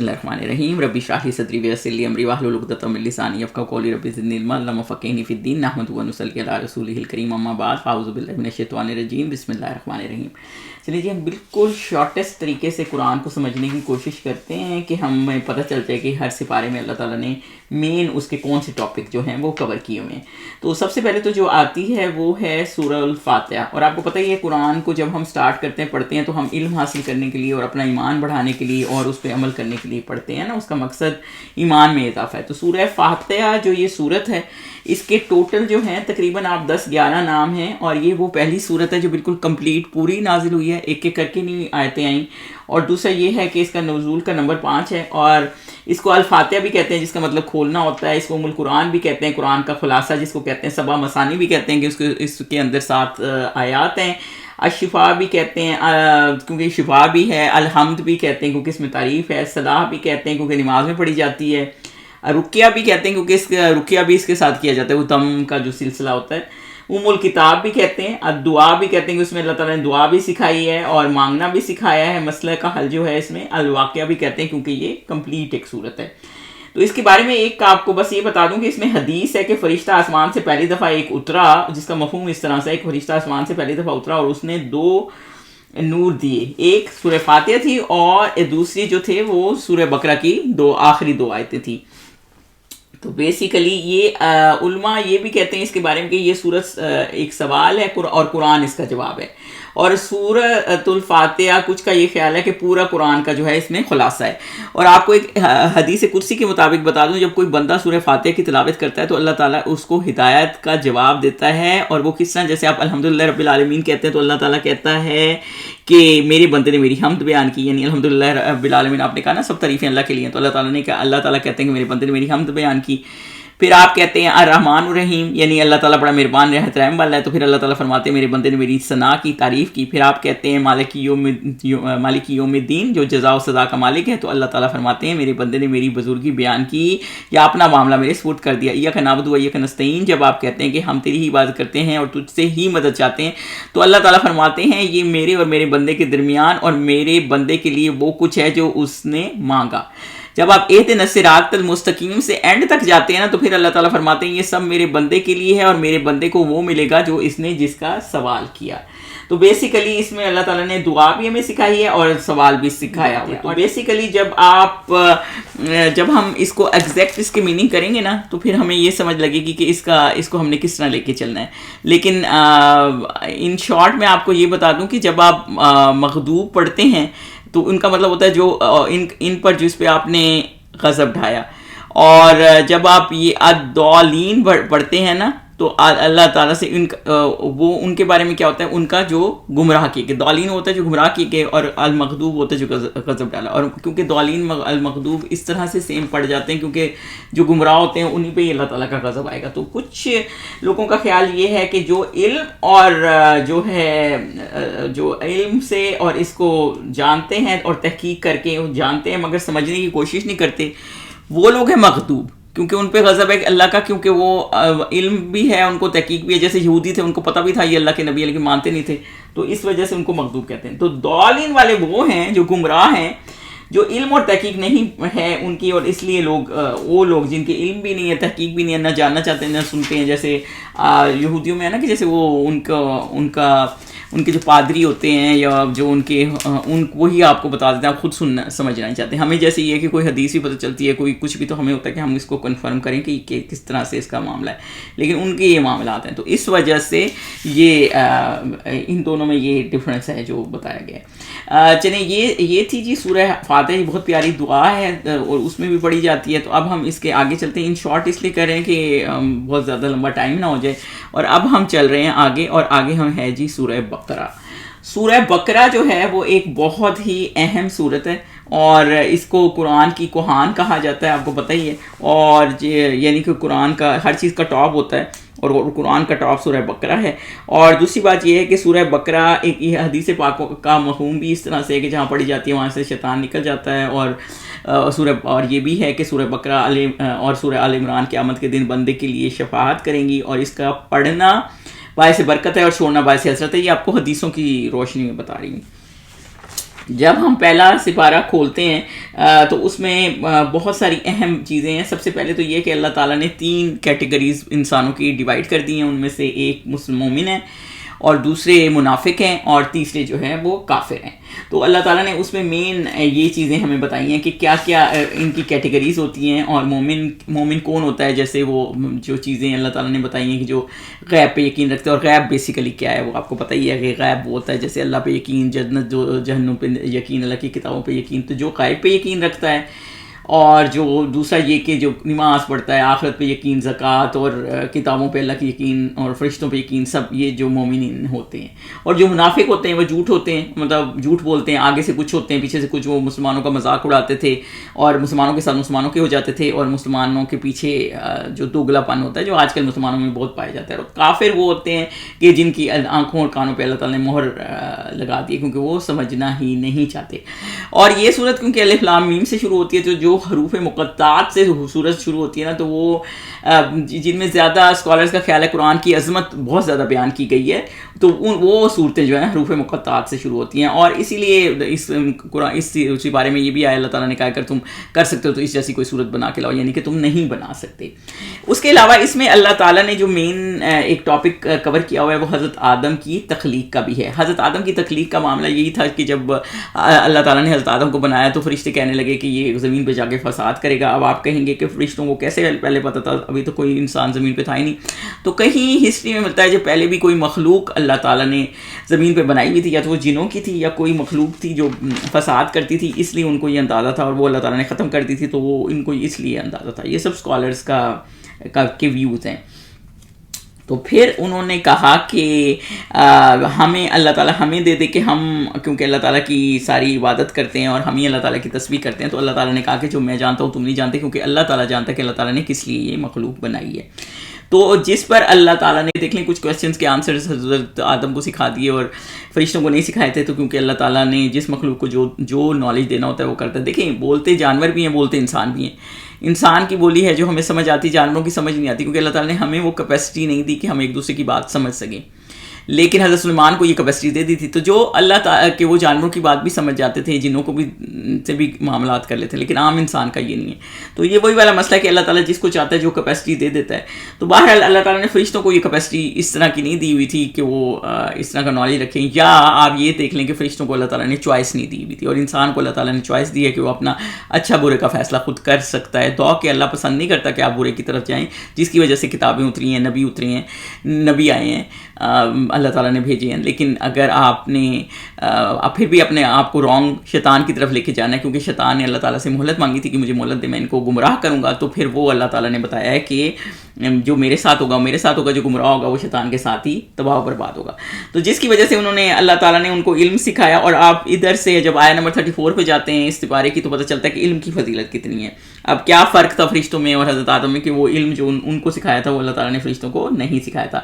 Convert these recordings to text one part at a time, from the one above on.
الرحمن الرحیم رب اشرح لی صدری ویسر لی امری واحلل عقدۃ من لسانی یفقهوا قولی رب زدنی علما اللهم فقہنی فی الدین نحمدہ و نصلی علی رسولہ الکریم اما بعد فاعوذ باللہ من الشیطان الرجیم بسم اللہ الرحمن الرحیم. چلیے جی ہم بالکل شارٹیسٹ طریقے سے قرآن کو سمجھنے کی کوشش کرتے ہیں کہ ہمیں پتہ چل جائے کہ ہر سپارے میں اللہ تعالیٰ نے مین اس کے کون سے ٹاپک جو ہیں وہ کور کیے ہوئے ہیں. تو سب سے پہلے تو جو آتی ہے وہ ہے سورہ الفاتحہ. اور آپ کو پتہ ہی ہے قرآن کو جب ہم سٹارٹ کرتے ہیں پڑھتے ہیں تو ہم علم حاصل کرنے کے لیے اور اپنا ایمان بڑھانے کے لیے اور اس پہ عمل کرنے کے لیے پڑھتے ہیں نا. اس کا مقصد ایمان میں اضافہ ہے. تو سورہ فاتحہ جو یہ صورت ہے اس کے ٹوٹل جو ہیں تقریباً آپ 10-11 نام ہیں اور یہ وہ پہلی صورت ہے جو بالکل کمپلیٹ پوری نازل ہوئی ہے, ایک ایک کر کے نہیں آیتیں آئیں. اور دوسرا یہ ہے کہ اس کا نزول کا نمبر 5 ہے اور اس کو الفاتحہ بھی کہتے ہیں جس کا مطلب کھولنا ہوتا ہے. اس کو ام القرآن بھی کہتے ہیں, قرآن کا خلاصہ جس کو کہتے ہیں, سبع مثانی بھی کہتے ہیں کہ اس کے اندر 7 آیات ہیں. الشفا بھی کہتے ہیں کیونکہ شفا بھی ہے, الحمد بھی کہتے ہیں کیونکہ اس میں تعریف ہے, صلاح بھی کہتے ہیں کیونکہ نماز میں پڑھی جاتی ہے, رقیہ بھی کہتے ہیں کیونکہ رقیہ بھی اس کے ساتھ کیا جاتا ہے, وہ تم کا جو سلسلہ ہوتا ہے. ام الکتاب بھی کہتے ہیں, الدعا بھی کہتے ہیں کہ اس میں اللہ تعالیٰ نے دعا بھی سکھائی ہے اور مانگنا بھی سکھایا ہے, مسئلہ کا حل جو ہے اس میں. الواقعہ بھی کہتے ہیں کیونکہ یہ کمپلیٹ ایک صورت ہے. تو اس کے بارے میں ایک آپ کو بس یہ بتا دوں کہ اس میں حدیث ہے کہ فرشتہ آسمان سے پہلی دفعہ ایک اترا, جس کا مفہوم اس طرح سے, ایک فرشتہ آسمان سے پہلی دفعہ اترا اور اس نے 2 نور دیے. ایک سورہ فاتحہ تھی اور دوسری جو تھے وہ سورہ بقرہ کی آخری 2 آیتیں تھیں. تو بیسیکلی یہ علماء یہ بھی کہتے ہیں اس کے بارے میں کہ یہ سورت ایک سوال ہے اور قرآن اس کا جواب ہے. اور سورۃ الفاتحہ کچھ کا یہ خیال ہے کہ پورا قرآن کا جو ہے اس میں خلاصہ ہے. اور آپ کو ایک حدیث قدسی کے مطابق بتا دوں, جب کوئی بندہ سورہ فاتحہ کی تلاوت کرتا ہے تو اللہ تعالیٰ اس کو ہدایت کا جواب دیتا ہے. اور وہ کس طرح, جیسے آپ الحمدللہ رب العالمین کہتے ہیں تو اللہ تعالیٰ کہتا ہے کہ میرے بندے نے میری حمد بیان کی, یعنی الحمدللہ رب العالمین. آپ نے کہا نا سب تعریفیں اللہ کے لیے, تو اللہ تعالیٰ نے کہا, اللہ تعالیٰ کہتے ہیں کہ میرے بندے نے میری حمد بیان کی. پھر آپ کہتے ہیں الرحمن الرحیم, یعنی اللہ تعالیٰ بڑا مہربان رحمت رحم والا ہے, تو پھر اللہ تعالیٰ فرماتے ہیں میرے بندے نے میری ثنا کی, تعریف کی. پھر آپ کہتے ہیں مالک یوم الدین, جو جزا و سزا کا مالک ہے, تو اللہ تعالیٰ فرماتے ہیں میرے بندے نے میری بزرگی بیان کی یا اپنا معاملہ میرے سپرد کر دیا. ایاک نعبد و ایاک نستعین, جب آپ کہتے ہیں کہ ہم تیری ہی عبادت کرتے ہیں اور تجھ سے ہی مدد چاہتے ہیں, تو اللہ تعالیٰ فرماتے ہیں یہ میرے اور میرے بندے کے درمیان اور میرے بندے کے لیے وہ کچھ ہے جو اس نے مانگا. جب آپ اہدنا الصراط المستقیم سے اینڈ تک جاتے ہیں نا, تو پھر اللہ تعالیٰ فرماتے ہیں یہ سب میرے بندے کے لیے ہے اور میرے بندے کو وہ ملے گا جو اس نے جس کا سوال کیا. تو بیسیکلی اس میں اللہ تعالیٰ نے دعا بھی ہمیں سکھائی ہے اور سوال بھی سکھایا ہے. تو بیسیکلی جب ہم اس کو ایگزیکٹ اس کے میننگ کریں گے نا, تو پھر ہمیں یہ سمجھ لگے گی کہ اس کو ہم نے کس طرح لے کے چلنا ہے. لیکن ان شارٹ میں آپ کو یہ بتا دوں کہ جب آپ مغضوب پڑھتے ہیں تو ان کا مطلب ہوتا ہے جو ان پر جس پہ آپ نے غضب ڈھایا. اور جب آپ یہ الضالین پڑھتے ہیں نا, تو اللہ تعالیٰ سے وہ ان کے بارے میں کیا ہوتا ہے, ان کا جو گمراہ کیے گئے. ضالین ہوتا ہے جو گمراہ کیے گئے اور المغضوب ہوتا ہے جو غضب ڈالا. اور کیونکہ ضالین المغضوب اس طرح سے سیم پڑ جاتے ہیں کیونکہ جو گمراہ ہوتے ہیں انہیں پہ ہی اللہ تعالیٰ کا غضب آئے گا. تو کچھ لوگوں کا خیال یہ ہے کہ جو علم اور جو علم سے اور اس کو جانتے ہیں اور تحقیق کر کے جانتے ہیں مگر سمجھنے کی کوشش نہیں کرتے, وہ لوگ ہیں مغضوب, کیونکہ ان پہ غضب ہے اللہ کا, کیونکہ وہ علم بھی ہے, ان کو تحقیق بھی ہے. جیسے یہودی تھے, ان کو پتہ بھی تھا یہ اللہ کے نبی, لیکن مانتے نہیں تھے, تو اس وجہ سے ان کو مغضوب کہتے ہیں. تو ضالین والے وہ ہیں جو گمراہ ہیں, جو علم اور تحقیق نہیں ہے ان کی, اور اس لیے وہ لوگ جن کے علم بھی نہیں ہے, تحقیق بھی نہیں ہے, نہ جاننا چاہتے ہیں نہ سنتے ہیں. جیسے یہودیوں میں ہے نا کہ جیسے وہ ان کے جو پادری ہوتے ہیں یا جو وہی آپ کو بتا دیتے ہیں, آپ خود سمجھنا نہیں چاہتے. ہمیں جیسے یہ ہے کہ کوئی حدیث بھی پتہ چلتی ہے, کوئی کچھ بھی, تو ہمیں ہوتا ہے کہ ہم اس کو کنفرم کریں کہ کس طرح سے اس کا معاملہ ہے, لیکن ان کے یہ معاملات ہیں. تو اس وجہ سے ان دونوں میں یہ ڈفرینس ہے جو بتایا گیا ہے. چلیں یہ تھی جی سورہ فاتحہ, بہت پیاری دعا ہے اور اس میں بھی پڑھی جاتی ہے. تو اب ہم اس کے آگے چلتے ہیں. ان شارٹ اس لیے کر رہے ہیں کہ بہت زیادہ لمبا ٹائم نہ ہو جائے. اور اب ہم چل رہے ہیں آگے, اور آگے ہم ہے جی سورہ بقرہ. سورہ بقرہ جو ہے وہ ایک بہت ہی اہم سورت ہے اور اس کو قرآن کی کوہان کہا جاتا ہے, آپ کو پتہ ہی ہے. اور یعنی کہ قرآن کا ہر چیز کا ٹاپ ہوتا ہے اور قرآن کا ٹاپ سورہ بقرہ ہے. اور دوسری بات یہ ہے کہ سورہ بقرہ ایک حدیث پاک کا مفہوم بھی اس طرح سے ہے کہ جہاں پڑھی جاتی ہے وہاں سے شیطان نکل جاتا ہے. اور یہ بھی ہے کہ سورہ بقرہ اور سورہ آل عمران قیامت کے دن بندے کے لیے شفاعت کریں گی, اور اس کا پڑھنا باعث برکت ہے اور چھوڑنا باعث حسرت ہے. یہ آپ کو حدیثوں کی روشنی میں بتا رہی ہوں. جب ہم پہلا سپارہ کھولتے ہیں تو اس میں بہت ساری اہم چیزیں ہیں. سب سے پہلے تو یہ کہ اللہ تعالیٰ نے 3 کیٹیگریز انسانوں کی ڈیوائڈ کر دی ہیں. ان میں سے ایک مسلم مومن ہے اور دوسرے منافق ہیں اور تیسرے جو ہیں وہ کافر ہیں. تو اللہ تعالیٰ نے اس میں مین یہ چیزیں ہمیں بتائی ہیں کہ کیا کیا ان کی کیٹیگریز ہوتی ہیں اور مومن کون ہوتا ہے. جیسے وہ جو چیزیں اللہ تعالیٰ نے بتائی ہیں کہ جو غیب پہ یقین رکھتے ہیں, اور غیب بیسیکلی کیا ہے وہ آپ کو پتہ ہی ہے کہ غیب وہ ہوتا ہے جیسے اللہ پہ یقین, جنت جو جہنم پہ یقین, اللہ کی کتابوں پہ یقین. تو جو غیب پہ یقین رکھتا ہے, اور جو دوسرا یہ کہ جو نماز پڑھتا ہے, آخرت پہ یقین, زکوٰۃ اور کتابوں پہ اللہ کی یقین اور فرشتوں پہ یقین, سب یہ جو مومنین ہوتے ہیں. اور جو منافق ہوتے ہیں وہ جھوٹ ہوتے ہیں, مطلب جھوٹ بولتے ہیں, آگے سے کچھ ہوتے ہیں پیچھے سے کچھ. وہ مسلمانوں کا مذاق اڑاتے تھے اور مسلمانوں کے ساتھ مسلمانوں کے ہو جاتے تھے, اور مسلمانوں کے پیچھے جو دوگلا پن ہوتا ہے جو آج کل مسلمانوں میں بہت پایا جاتا ہے. اور کافر وہ ہوتے ہیں کہ جن کی آنکھوں اور کانوں پہ اللہ تعالیٰ نے مہر لگا دی ہے کیونکہ وہ سمجھنا ہی نہیں چاہتے. اور یہ صورت کیونکہ الف لام میم سے شروع ہوتی ہے, تو جو حروف مقطعات سے صورت شروع ہوتی ہے نا, تو وہ جن میں زیادہ اسکالرز کا خیال ہے قرآن کی عظمت بہت زیادہ بیان کی گئی ہے, تو وہ صورتیں جو ہیں حروف مقطعات سے شروع ہوتی ہیں. اور اسی لیے اس بارے میں یہ بھی آیا, اللہ تعالیٰ نے کہا اگر تم کر سکتے ہو تو اس جیسی کوئی صورت بنا کے لاؤ, یعنی کہ تم نہیں بنا سکتے. اس کے علاوہ اس میں اللہ تعالیٰ نے جو مین ایک ٹاپک کور کیا ہوا ہے وہ حضرت آدم کی تخلیق کا بھی ہے. حضرت آدم کی تخلیق کا معاملہ یہی تھا کہ جب اللہ تعالیٰ نے حضرت آدم کو بنایا تو فرشتے کہنے لگے کہ یہ زمین پہ جا کے فساد کرے گا. اب آپ کہیں گے کہ فرشتوں کو کیسے پہلے پتہ تھا, ابھی تو کوئی انسان زمین پہ تھا ہی نہیں. تو کہیں ہسٹری میں ملتا ہے جب پہلے بھی کوئی مخلوق اللہ تعالیٰ نے زمین پہ بنائی ہوئی تھی, یا تو وہ جنوں کی تھی یا کوئی مخلوق تھی جو فساد کرتی تھی, اس لیے ان کو یہ اندازہ تھا, اور وہ اللہ تعالیٰ نے ختم کر دی تھی تو وہ ان کو اس لیے اندازہ تھا. یہ سب اسکالرس کے ویوز ہیں. تو پھر انہوں نے کہا کہ ہمیں اللہ تعالیٰ ہمیں دے دے کہ ہم, کیونکہ اللہ تعالیٰ کی ساری عبادت کرتے ہیں اور ہم ہی اللہ تعالیٰ کی تسبیح کرتے ہیں, تو اللہ تعالیٰ نے کہا کہ جو میں جانتا ہوں تم نہیں جانتے, کیونکہ اللہ تعالیٰ جانتا ہے کہ اللہ تعالیٰ نے کس لیے یہ مخلوق بنائی ہے. تو جس پر اللہ تعالیٰ نے دیکھ لیں کچھ کویسچنس کے آنسرز حضرت آدم کو سکھا دیے اور فرشتوں کو نہیں سکھائے تھے, تو کیونکہ اللہ تعالیٰ نے جس مخلوق کو جو نالج دینا ہوتا ہے وہ کرتا ہے. دیکھیں بولتے جانور بھی ہیں, بولتے انسان بھی ہیں. انسان کی بولی ہے جو ہمیں سمجھ آتی, جانوروں کی سمجھ نہیں آتی, کیونکہ اللہ تعالیٰ نے ہمیں وہ کیپیسٹی نہیں دی کہ ہم ایک دوسرے کی بات سمجھ سکیں. لیکن حضرت سلیمان کو یہ کیپیسٹی دے دی تھی, تو جو اللہ تعالیٰ کے وہ جانوروں کی بات بھی سمجھ جاتے تھے, جنوں کو بھی سے بھی معاملات کر لیتے, لیکن عام انسان کا یہ نہیں ہے. تو یہ وہی والا مسئلہ ہے کہ اللہ تعالیٰ جس کو چاہتا ہے جو کیپیسٹی دے دیتا ہے. تو بہرحال اللہ تعالیٰ نے فرشتوں کو یہ کیپیسٹی اس طرح کی نہیں دی ہوئی تھی کہ وہ اس طرح کا نالج رکھیں, یا آپ یہ دیکھ لیں کہ فرشتوں کو اللہ تعالیٰ نے چوائس نہیں دی ہوئی تھی, اور انسان کو اللہ تعالیٰ نے چوائس دی ہے کہ وہ اپنا اچھا برے کا فیصلہ خود کر سکتا ہے. تو کہ اللہ پسند نہیں کرتا کہ آپ برے کی طرف جائیں, جس کی وجہ سے کتابیں اتری ہیں, نبی اترے ہیں, نبی آئے ہیں, اللہ تعالیٰ نے بھیجے ہیں. لیکن اگر آپ نے پھر بھی اپنے آپ کو رانگ شیطان کی طرف لے کے جانا ہے, کیونکہ شیطان نے اللہ تعالیٰ سے مہلت مانگی تھی کہ مجھے مہلت دے, میں ان کو گمراہ کروں گا, تو پھر وہ اللہ تعالیٰ نے بتایا ہے کہ جو میرے ساتھ ہوگا میرے ساتھ ہوگا, جو گمراہ ہوگا وہ شیطان کے ساتھ ہی تباہ و برباد ہوگا. تو جس کی وجہ سے انہوں نے اللہ تعالیٰ نے ان کو علم سکھایا. اور آپ ادھر سے جب آیا نمبر 34 پہ جاتے ہیں اس سپارے کی, تو پتہ چلتا ہے کہ علم کی فضیلت کتنی ہے. اب کیا فرق تھا فرشتوں میں اور حضرت آدم میں کہ وہ علم جو ان کو سکھایا تھا وہ اللہ تعالیٰ نے فرشتوں کو نہیں سکھایا تھا.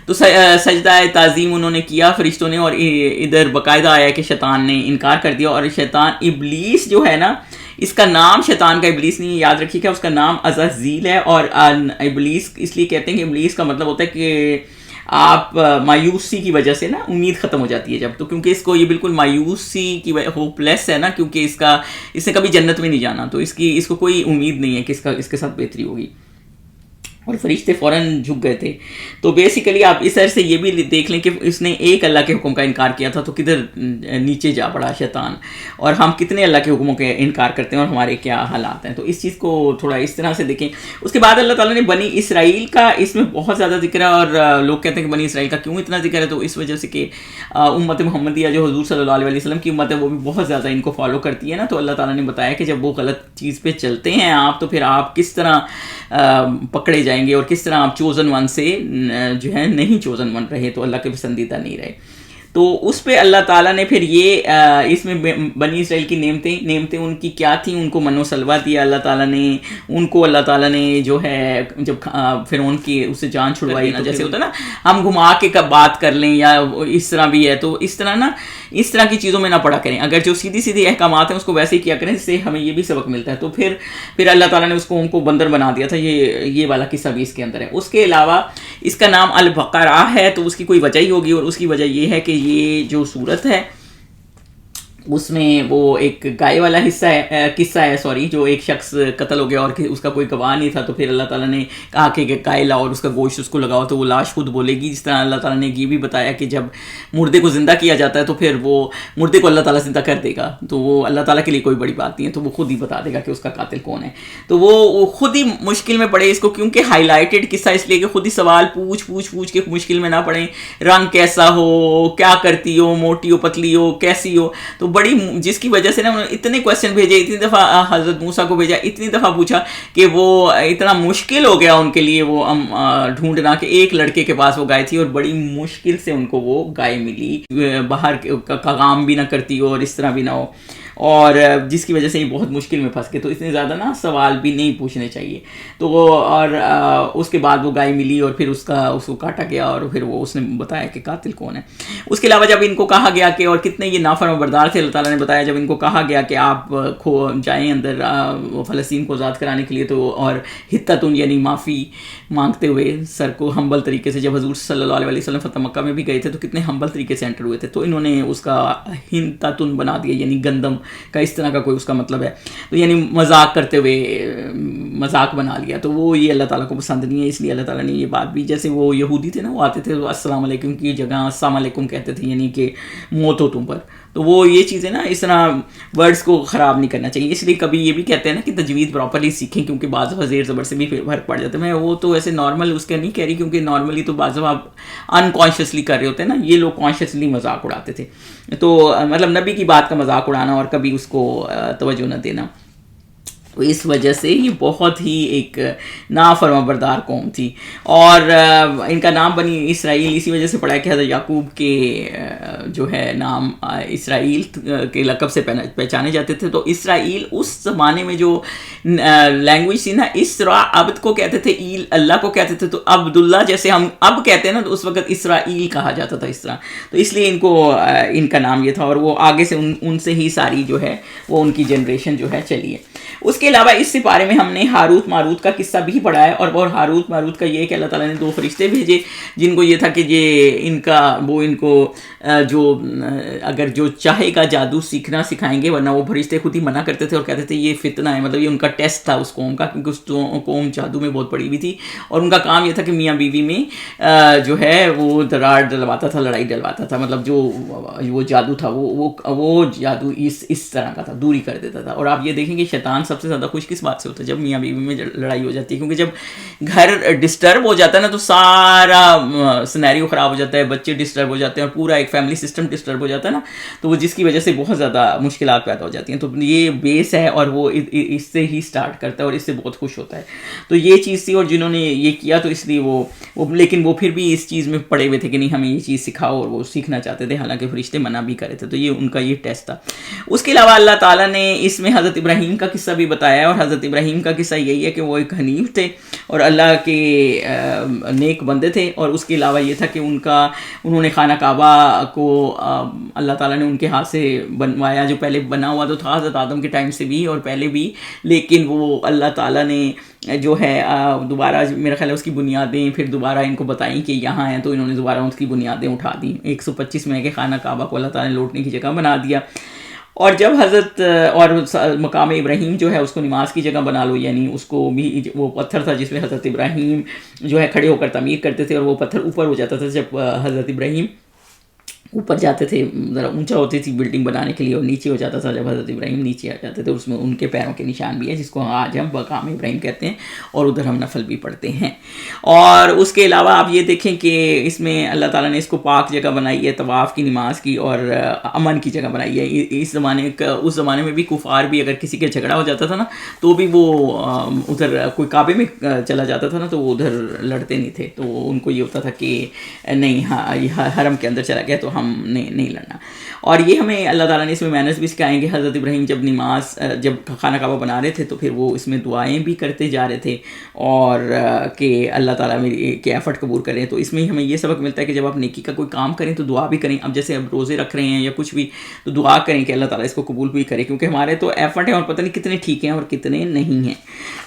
تو سجدہ تعظیم انہوں نے کیا فرشتوں نے, اور ادھر باقاعدہ آیا کہ شیطان نے انکار کر دیا. اور شیطان ابلیس جو ہے نا, اس کا نام شیطان کا ابلیس نہیں, یاد رکھیے کہ اس کا نام عزازیل ہے. اور ابلیس اس لیے کہتے ہیں کہ ابلیس کا مطلب ہوتا ہے کہ آپ مایوسی کی وجہ سے نا امید ختم ہو جاتی ہے جب, تو کیونکہ اس کو یہ بالکل مایوسی کی ہوپ لیس ہے نا, کیونکہ اس نے کبھی جنت میں نہیں جانا, تو اس کو کوئی امید نہیں ہے کہ اس کے ساتھ بہتری ہوگی. اور فرشتے فوراً جھک گئے تھے. تو بیسیکلی آپ اس طرح سے یہ بھی دیکھ لیں کہ اس نے ایک اللہ کے حکم کا انکار کیا تھا, تو کدھر نیچے جا پڑا شیطان. اور ہم کتنے اللہ کے حکموں کے انکار کرتے ہیں اور ہمارے کیا حالات ہیں. تو اس چیز کو تھوڑا اس طرح سے دیکھیں. اس کے بعد اللہ تعالیٰ نے بنی اسرائیل کا اس میں بہت زیادہ ذکر ہے, اور لوگ کہتے ہیں کہ بنی اسرائیل کا کیوں اتنا ذکر ہے, تو اس وجہ سے کہ امت محمدیہ جو حضور صلی اللہ علیہ وسلم کی امت ہے وہ بھی بہت زیادہ ان کو فالو کرتی ہے نا. تو اللہ تعالیٰ نے بتایا کہ جب وہ غلط چیز پہ چلتے ہیں آپ, تو پھر آپ کس طرح پکڑے جائیں گے, اور کس طرح آپ چوزن ون سے جو ہے نہیں چوزن ون رہے, تو اللہ کے پسندیدہ نہیں رہے. تو اس پہ اللہ تعالیٰ نے پھر یہ اس میں بنی اسرائیل کی نعمتیں ان کی کیا تھیں, ان کو من و سلوہ دیا اللہ تعالیٰ نے. ان کو اللہ تعالیٰ نے جو ہے جب پھر ان کی اس سے جان چھڑوائی نا, جیسے ہوتا ہے نا ہم گھما کے کب بات کر لیں یا اس طرح بھی ہے, تو اس طرح نا اس طرح کی چیزوں میں نہ پڑا کریں. اگر جو سیدھی احکامات ہیں اس کو ویسے ہی کیا کریں, جس سے ہمیں یہ بھی سبق ملتا ہے. تو پھر اللہ تعالیٰ نے ان کو بندر بنا دیا تھا. یہ والا قصہ بھی اس کے اندر ہے. اس کے علاوہ اس کا نام البقرہ ہے, تو اس کی کوئی وجہ ہی ہوگی, اور اس کی وجہ یہ ہے کہ یہ جو سورت ہے اس میں وہ ایک گائے والا قصہ ہے سوری، جو ایک شخص قتل ہو گیا اور اس کا کوئی گواہ نہیں تھا، تو پھر اللہ تعالیٰ نے کہا کہ گائے لاؤ اور اس کا گوشت اس کو لگاؤ تو وہ لاش خود بولے گی. جس طرح اللہ تعالیٰ نے یہ بھی بتایا کہ جب مردے کو زندہ کیا جاتا ہے تو پھر وہ مردے کو اللہ تعالیٰ زندہ کر دے گا، تو وہ اللہ تعالیٰ کے لیے کوئی بڑی بات نہیں ہے، تو وہ خود ہی بتا دے گا کہ اس کا قاتل کون ہے. تو وہ خود ہی مشکل میں پڑے اس کو، کیونکہ ہائی لائٹڈ قصہ اس لیے کہ خود ہی سوال پوچھ کے مشکل میں نہ پڑیں. رنگ کیسا ہو، کیا کرتی ہو، موٹی ہو پتلی ہو، کیسی ہو، تو بڑی جس کی وجہ سے نا انہوں نے اتنے کویسچن بھیجے، اتنی دفعہ حضرت موسیٰ کو بھیجا، اتنی دفعہ پوچھا کہ وہ اتنا مشکل ہو گیا ان کے لیے وہ ڈھونڈنا کہ ایک لڑکے کے پاس وہ گائے تھی اور بڑی مشکل سے ان کو وہ گائے ملی، باہر کا کام بھی نہ کرتی ہو اور اس طرح بھی نہ ہو، اور جس کی وجہ سے یہ بہت مشکل میں پھنس گئے. تو اتنے زیادہ نا سوال بھی نہیں پوچھنے چاہیے. تو وہ اور اس کے بعد وہ گائے ملی اور پھر اس کو کاٹا گیا اور پھر وہ اس نے بتایا کہ قاتل کون ہے. اس کے علاوہ جب ان کو کہا گیا کہ، اور کتنے یہ نافرمان بردار تھے، اللہ تعالیٰ نے بتایا جب ان کو کہا گیا کہ آپ جائیں اندر فلسطین کو آزاد کرانے کے لیے، تو اور حتتن یعنی معافی مانگتے ہوئے سر کو ہمبل طریقے سے، جب حضور صلی اللہ علیہ وسلم فتح مکہ میں بھی گئے تھے تو کتنے ہمبل طریقے سے انٹر ہوئے تھے، تو انہوں نے اس کا ہنتتن بنا دیا یعنی گندم کا اس طرح کا کوئی اس کا مطلب ہے، تو یعنی مذاق کرتے ہوئے مذاق بنا لیا. تو وہ یہ اللہ تعالیٰ کو پسند نہیں ہے، اس لیے اللہ تعالیٰ نے یہ بات بھی، جیسے وہ یہودی تھے نا، وہ آتے تھے تو السلام علیکم کی جگہ السلام علیکم کہتے تھے یعنی کہ موت ہو تم پر. تو وہ یہ چیزیں نا اس طرح ورڈز کو خراب نہیں کرنا چاہیے. اس لیے کبھی یہ بھی کہتے ہیں نا کہ تجوید پراپرلی سیکھیں، کیونکہ بعض دفعہ زیر زبر سے بھی فرق پڑ جاتا ہے. میں وہ تو ایسے نارمل اس کا نہیں کہہ رہی، کیونکہ نارملی تو بعض دفعہ آپ انکانشیسلی کر رہے ہوتے ہیں نا، یہ لوگ کانشیسلی مذاق اڑاتے تھے. تو مطلب نبی کی بات کا مذاق اڑانا اور کبھی اس کو توجہ نہ دینا، تو اس وجہ سے یہ بہت ہی ایک نافرمان بردار قوم تھی. اور ان کا نام بنی اسرائیل اسی وجہ سے پڑا ہے کہ حضرت یعقوب کے جو ہے نام اسرائیل کے لقب سے پہچانے جاتے تھے. تو اسرائیل اس زمانے میں جو لینگویج تھی نا، اسرا عبد کو کہتے تھے، ایل اللہ کو کہتے تھے. تو عبداللہ جیسے ہم اب کہتے ہیں نا، تو اس وقت اسرائیل کہا جاتا تھا اس طرح. تو اس لیے ان کو ان کا نام یہ تھا، اور وہ آگے سے ان سے ہی ساری جو ہے وہ ان کی جنریشن جو ہے چلی ہے. اس کے علاوہ اس سپارے میں ہم نے ہاروت ماروت کا قصہ بھی پڑھا ہے، اور ہاروت ماروت کا یہ کہ اللہ تعالیٰ نے 2 فرشتے بھیجے جن کو یہ تھا کہ یہ ان کو جو اگر جو چاہے گا جادو سیکھنا سکھائیں گے، ورنہ وہ فرشتے خود ہی منع کرتے تھے اور کہتے تھے یہ فتنہ ہے. مطلب یہ ان کا ٹیسٹ تھا اس قوم کا، کیونکہ اس قوم جادو میں بہت پڑی ہوئی تھی، اور ان کا کام یہ تھا کہ میاں بیوی میں جو ہے وہ درار ڈلواتا تھا، لڑائی ڈلواتا تھا. مطلب جو وہ جادو تھا وہ جادو اس طرح کا تھا، دوری کر دیتا تھا. اور آپ یہ دیکھیں کہ شیطان سب سے زیادہ خوش کس بات سے ہوتا ہے؟ جب میاں بیوی میں لڑائی ہو جاتی ہے، کیونکہ جب گھر ڈسٹرب ہو جاتا ہے نا تو سارا سینیریو خراب ہو جاتا ہے، بچے ڈسٹرب ہو جاتے ہیں اور پورا ایک فیملی سسٹم ڈسٹرب ہو جاتا ہے نا، تو وہ جس کی وجہ سے بہت زیادہ مشکلات پیدا ہو جاتی ہیں. تو یہ بیس ہے اور وہ اس سے ہی سٹارٹ کرتا ہے اور اس سے بہت خوش ہوتا ہے. تو یہ چیز تھی، اور جنہوں نے یہ کیا تو اس لیے وہ لیکن وہ پھر بھی اس چیز میں پڑے ہوئے تھے کہ نہیں ہمیں یہ چیز سکھاؤ، اور وہ سیکھنا چاہتے تھے، حالانکہ فرشتے منع بھی کرے تھے. تو یہ ان کا یہ ٹیسٹ تھا. اس کے علاوہ اللہ تعالیٰ نے اس میں حضرت ابراہیم کا قصہ بھی بتایا ہے، اور حضرت ابراہیم کا قصہ یہی ہے کہ وہ ایک حنیف تھے اور اللہ کے نیک بندے تھے. اور اس کے علاوہ یہ تھا کہ انہوں نے خانہ کعبہ کو اللہ تعالیٰ نے ان کے ہاتھ سے بنوایا، جو پہلے بنا ہوا تو تھا حضرت آدم کے ٹائم سے بھی اور پہلے بھی، لیکن وہ اللہ تعالیٰ نے جو ہے دوبارہ میرا خیال ہے اس کی بنیادیں پھر دوبارہ ان کو بتائیں کہ یہاں ہیں، تو انہوں نے دوبارہ اس کی بنیادیں اٹھا دیں. 125 میں کہ خانہ کعبہ کو اللہ تعالیٰ نے لوٹنے کی جگہ بنا دیا. اور جب حضرت اور مقام ابراہیم جو ہے اس کو نماز کی جگہ بنا لو، یعنی اس کو بھی وہ پتھر تھا جس میں حضرت ابراہیم جو ہے کھڑے ہو کر تعمیر کرتے تھے، اور وہ پتھر اوپر ہو جاتا تھا جب حضرت ابراہیم اوپر جاتے تھے، ذرا اونچا ہوتی تھی بلڈنگ بنانے کے لیے، اور نیچے ہو جاتا تھا جب حضرت ابراہیم نیچے آ جاتے تھے. اس میں ان کے پیروں کے نشان بھی ہے جس کو آج ہم مقام ابراہیم کہتے ہیں، اور ادھر ہم نفل بھی پڑھتے ہیں. اور اس کے علاوہ آپ یہ دیکھیں کہ اس میں اللہ تعالیٰ نے اس کو پاک جگہ بنائی ہے، طواف کی، نماز کی اور امن کی جگہ بنائی ہے. اس زمانے میں بھی کفار بھی اگر کسی کا جھگڑا ہو جاتا تھا نا تو بھی وہ ادھر کوئی کعبے میں چلا جاتا تھا نا تو وہ ادھر لڑتے نہیں تھے. تو ان کو یہ ہوتا تھا کہ نہیں، ہاں یہ حرم کے اندر چلا گیا تو ہم نے نہیں لڑنا. اور یہ ہمیں اللہ تعالیٰ نے اس میں مینرز بھی سکھائیں گے. حضرت ابراہیم جب خانہ کعبہ بنا رہے تھے تو پھر وہ اس میں دعائیں بھی کرتے جا رہے تھے، اور کہ اللہ تعالیٰ میں کے ایفرٹ قبول کریں. تو اس میں ہمیں یہ سبق ملتا ہے کہ جب آپ نیکی کا کوئی کام کریں تو دعا بھی کریں. اب جیسے اب روزے رکھ رہے ہیں یا کچھ بھی، تو دعا کریں کہ اللہ تعالیٰ اس کو قبول بھی کرے، کیونکہ ہمارے تو ایفرٹ ہیں اور پتہ نہیں کتنے ٹھیک ہیں اور کتنے نہیں ہیں.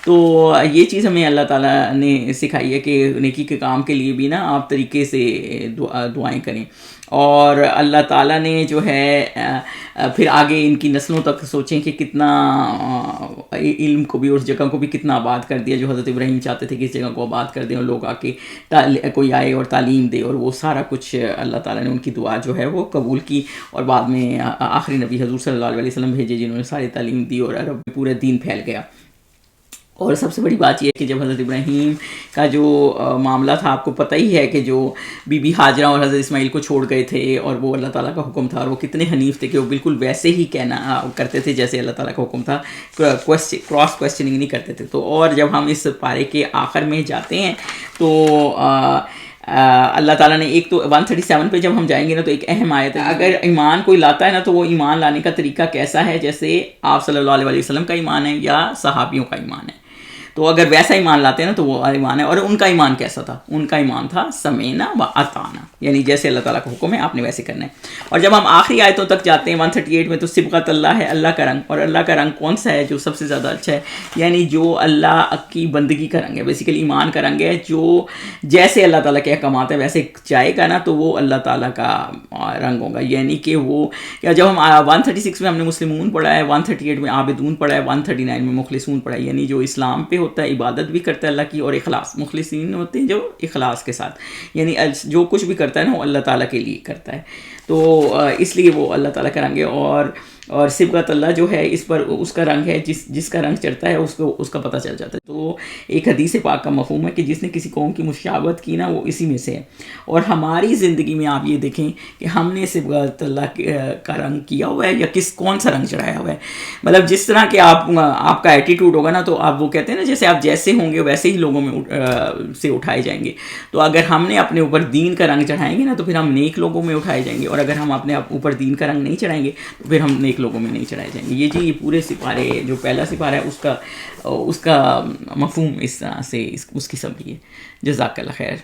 تو یہ چیز ہمیں اللہ تعالیٰ نے سکھائی ہے کہ نیکی کے کام کے لیے بھی نا آپ طریقے سے دعائیں کریں. اور اللہ تعالیٰ نے جو ہے پھر آگے ان کی نسلوں تک سوچیں کہ کتنا علم کو بھی اور اس جگہ کو بھی کتنا آباد کر دیا، جو حضرت ابراہیم چاہتے تھے کہ اس جگہ کو آباد کر دیں اور لوگ آ کے کوئی آئے اور تعلیم دے، اور وہ سارا کچھ اللہ تعالیٰ نے ان کی دعا جو ہے وہ قبول کی، اور بعد میں آخری نبی حضور صلی اللہ علیہ وسلم بھیجے جنہوں نے ساری تعلیم دی اور عرب میں پورے دین پھیل گیا۔ اور سب سے بڑی بات یہ ہے کہ جب حضرت ابراہیم کا جو معاملہ تھا، آپ کو پتہ ہی ہے کہ جو بی بی ہاجرہ اور حضرت اسماعیل کو چھوڑ گئے تھے، اور وہ اللہ تعالیٰ کا حکم تھا، اور وہ کتنے حنیف تھے کہ وہ بالکل ویسے ہی کہنا کرتے تھے جیسے اللہ تعالیٰ کا حکم تھا، کراس کویسچننگ نہیں کرتے تھے۔ تو اور جب ہم اس پارے کے آخر میں جاتے ہیں تو اللہ تعالیٰ نے ایک تو 137 پہ جب ہم جائیں گے نا تو ایک اہم آیت ہے، اگر ایمان کوئی لاتا ہے نا تو وہ ایمان لانے کا طریقہ کیسا ہے، جیسے آپ صلی اللہ علیہ وسلم کا ایمان ہے یا صحابیوں کا ایمان ہے۔ تو اگر ویسا ایمان لاتے ہیں نا تو وہ ایمان ہے۔ اور ان کا ایمان کیسا تھا؟ ان کا ایمان تھا سمینا و اطعنا، یعنی جیسے اللہ تعالیٰ کا حکم ہے آپ نے ویسے کرنا ہے۔ اور جب ہم آخری آیتوں تک جاتے ہیں 138 میں، تو صبغۃ اللہ ہے، اللہ کا رنگ، اور اللہ کا رنگ کون سا ہے جو سب سے زیادہ اچھا ہے؟ یعنی جو اللہ کی بندگی کا رنگ ہے، بیسیکلی ایمان کا رنگ ہے، جو جیسے اللہ تعالیٰ کے احکامات ہے ویسے جائے گا نا تو وہ اللہ تعالیٰ کا رنگ ہوگا۔ یعنی کہ وہ جب ہم 136 میں ہم نے مسلمون پڑھا ہے، 138 میں عابدون پڑھا ہے، 139 میں مخلصون پڑھا ہے، یعنی جو اسلام پہ ہوتا ہے، عبادت بھی کرتا ہے اللہ کی، اور اخلاص، مخلصین ہوتے ہیں جو اخلاص کے ساتھ، یعنی جو کچھ بھی کرتا ہے نا وہ اللہ تعالیٰ کے لیے کرتا ہے، تو اس لیے وہ اللہ تعالیٰ کا رنگ ہے۔ اور صبغۃ اللہ جو ہے اس پر اس کا رنگ ہے، جس کا رنگ چڑھتا ہے اس کا پتہ چل جاتا ہے۔ تو ایک حدیث پاک کا مفہوم ہے کہ جس نے کسی قوم کی مشابہت کی نا وہ اسی میں سے ہے۔ اور ہماری زندگی میں آپ یہ دیکھیں کہ ہم نے صبغۃ اللہ کا رنگ کیا ہوا ہے یا کون سا رنگ چڑھایا ہوا ہے، مطلب جس طرح کہ آپ کا ایٹیٹیوڈ ہوگا نا تو آپ وہ کہتے ہیں نا جیسے آپ جیسے ہوں گے ویسے ہی لوگوں میں سے اٹھائے جائیں گے۔ تو اگر ہم نے اپنے اوپر دین کا رنگ چڑھائیں گے نا تو پھر ہم نیک لوگوں میں اٹھائے جائیں گے، اور اگر ہم اپنے اوپر دین کا رنگ نہیں چڑھائیں گے تو پھر ہم نیک لوگوں میں نہیں چڑھائے جائیں گے۔ یہ پورے سپارے جو پہلا سپارہ ہے اس کا مفہوم اس طرح سے اس کی سب ہے۔ جزاک اللہ خیر۔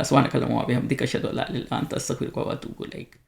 سبحانک اللہم و بحمدک، اشہد ان لا الہ الا انت، استغفرک و اتوب الیک۔